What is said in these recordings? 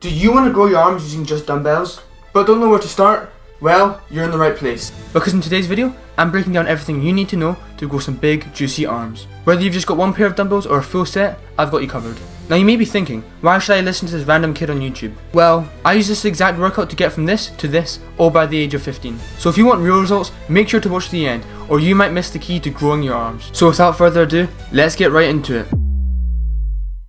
Do you want to grow your arms using just dumbbells, but don't know where to start? Well, you're in the right place. Because in today's video, I'm breaking down everything you need to know to grow some big, juicy arms. Whether you've just got one pair of dumbbells or a full set, I've got you covered. Now you may be thinking, why should I listen to this random kid on YouTube? Well, I use this exact workout to get from this to this, all by the age of 15. So if you want real results, make sure to watch the end, or you might miss the key to growing your arms. So without further ado, let's get right into it.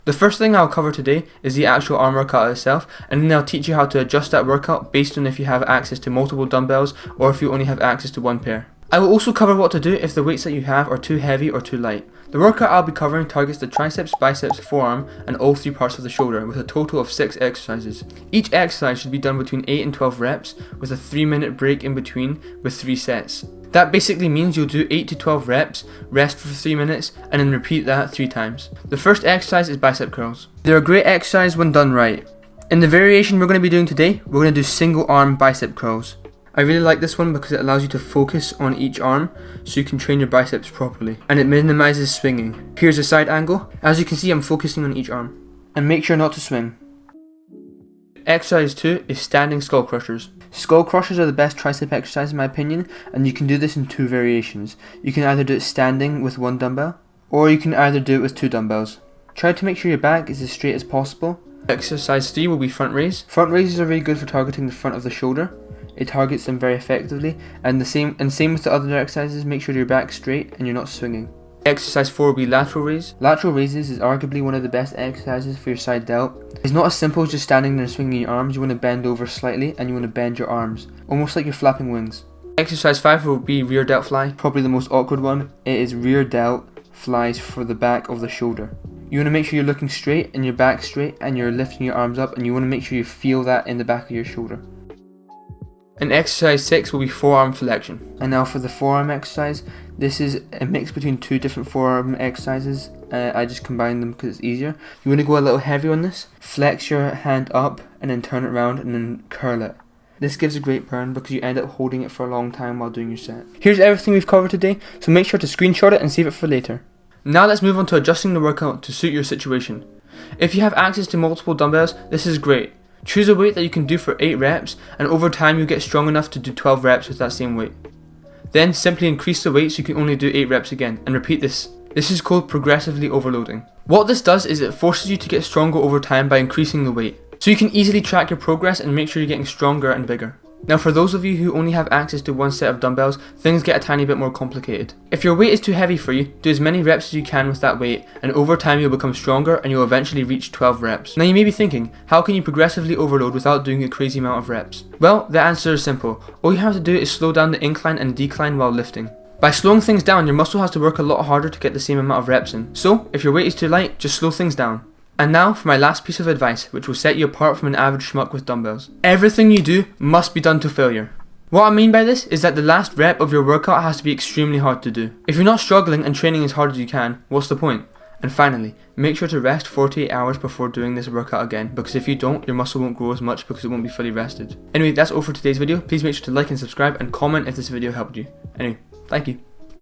The first thing I'll cover today is the actual arm workout itself, and then I'll teach you how to adjust that workout based on if you have access to multiple dumbbells or if you only have access to one pair. I will also cover what to do if the weights that you have are too heavy or too light. The workout I'll be covering targets the triceps, biceps, forearm and all three parts of the shoulder with a total of 6 exercises. Each exercise should be done between 8 and 12 reps with a 3-minute break in between with 3 sets. That basically means you'll do 8 to 12 reps, rest for 3 minutes, and then repeat that 3 times. The first exercise is bicep curls. They're a great exercise when done right. In the variation we're going to be doing today, we're going to do single arm bicep curls. I really like this one because it allows you to focus on each arm so you can train your biceps properly, and it minimizes swinging. Here's a side angle. As you can see, I'm focusing on each arm. And make sure not to swing. Exercise 2 is standing skull crushers. Skull crushers are the best tricep exercise in my opinion, and you can do this in 2 variations. You can either do it standing with 1 dumbbell, or you can either do it with 2 dumbbells. Try to make sure your back is as straight as possible. Exercise 3 will be front raise. Front raises are really good for targeting the front of the shoulder. It targets them very effectively, and same with the other exercises. Make sure your back's straight and you're not swinging. Exercise 4 will be lateral raise. Lateral raises is arguably one of the best exercises for your side delt. It's not as simple as just standing there and swinging your arms. You want to bend over slightly and you want to bend your arms, almost like you're flapping wings. Exercise 5 will be rear delt fly, probably the most awkward one. It is rear delt flies for the back of the shoulder. You want to make sure you're looking straight and your back straight and you're lifting your arms up, and you want to make sure you feel that in the back of your shoulder. And exercise 6 will be forearm flexion. And now for the forearm exercise, this is a mix between 2 different forearm exercises. I just combined them because it's easier. You want to go a little heavy on this. Flex your hand up and then turn it around and then curl it. This gives a great burn because you end up holding it for a long time while doing your set. Here's everything we've covered today, so make sure to screenshot it and save it for later. Now let's move on to adjusting the workout to suit your situation. If you have access to multiple dumbbells, this is great. Choose a weight that you can do for 8 reps, and over time you'll get strong enough to do 12 reps with that same weight. Then simply increase the weight so you can only do 8 reps again, and repeat this. This is called progressively overloading. What this does is it forces you to get stronger over time by increasing the weight, so you can easily track your progress and make sure you're getting stronger and bigger. Now for those of you who only have access to one set of dumbbells, things get a tiny bit more complicated. If your weight is too heavy for you, do as many reps as you can with that weight, and over time you'll become stronger and you'll eventually reach 12 reps. Now you may be thinking, how can you progressively overload without doing a crazy amount of reps? Well, the answer is simple. All you have to do is slow down the incline and decline while lifting. By slowing things down, your muscle has to work a lot harder to get the same amount of reps in. So, if your weight is too light, just slow things down. And now for my last piece of advice, which will set you apart from an average schmuck with dumbbells. Everything you do must be done to failure. What I mean by this is that the last rep of your workout has to be extremely hard to do. If you're not struggling and training as hard as you can, what's the point? And finally, make sure to rest 48 hours before doing this workout again, because if you don't, your muscle won't grow as much because it won't be fully rested. Anyway, that's all for today's video. Please make sure to like and subscribe and comment if this video helped you. Anyway, thank you.